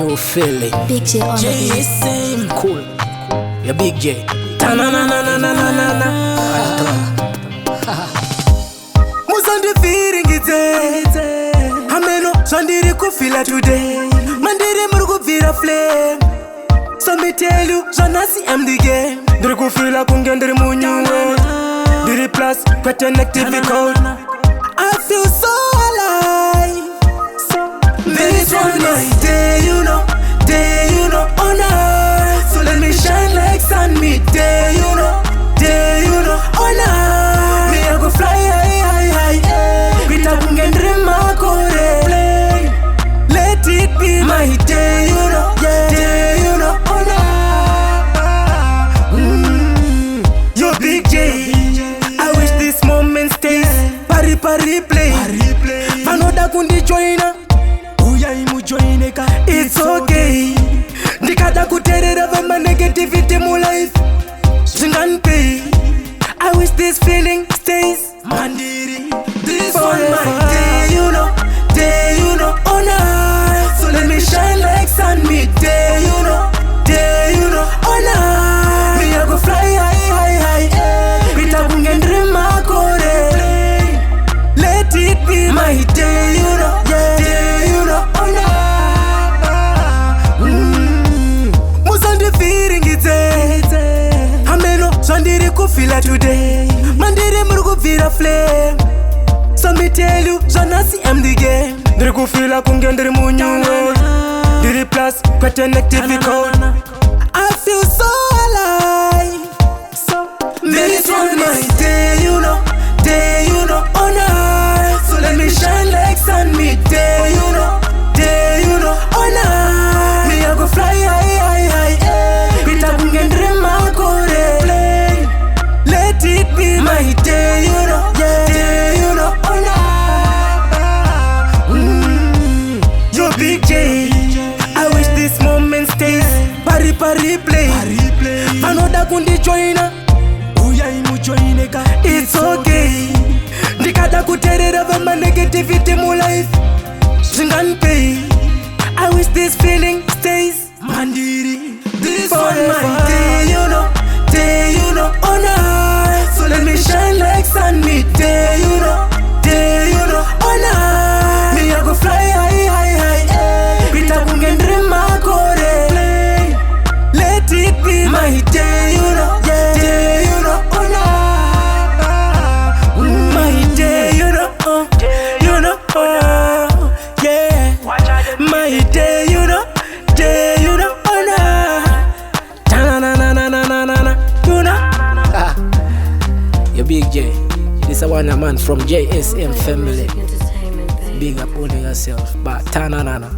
New feeling. Big J on the beat. Same cool. Yeah, Big J. Ta na na na na na na na na. Musandi feeling it. Ameno swandiri kufila today. Mandiri murugu vira flame. So me tell you, Jonasi am the game. Ndiri kufila kungendiri munyuwe. Ndiri plus pattern active code. I feel so alive. This one my day, you know, on earth. So let me shine like sun, me day, you know, on earth. Me I go fly high, Pita kungendri makore. Let it be my day, you know, on earth. Yo Big J, I wish this moment stays. Pari play. Panoda kundi joina. It's okay. Ndikada kuterera vama negativity mu life. Singanpay. I wish this feeling stays. Mandiri. This one my day, you know, on earth. So let me shine like sun, me day, you know, on earth. Me I go fly high, Pita kungendri makore. Let it be my day, you know, on earth. Swandiri kufila today. Mandiri murugu vira flame. So me tell you, Jonasi am the game. Ndiri kufila kungendiri munyuwe. Ndiri plus pattern active code. I feel so alive. This one my day, you know, on earth. So let me shine like sun, me day, you know, on earth. Me I go fly high, Pita kungendri makore. Let it be my day, you know, on earth. Yo Big J, I wish this moment stays. Pari play. Panoda kundi joina. It's okay. Ndikada kuterera vama negativity mu life. Singanpay. I wish this feeling stays. Mandiri. This one my day, you know, on earth. So let me shine like sun, me day, you know, on earth. Me I go fly high, Pita kungendri makore. Let it be my day, you know, on earth. My day, you know, yeah. My day, you know, on earth. Ta na na na na na na na, you know. Yeah, Big J. This a one man from JSM family. Big up on yourself. But ta na na na.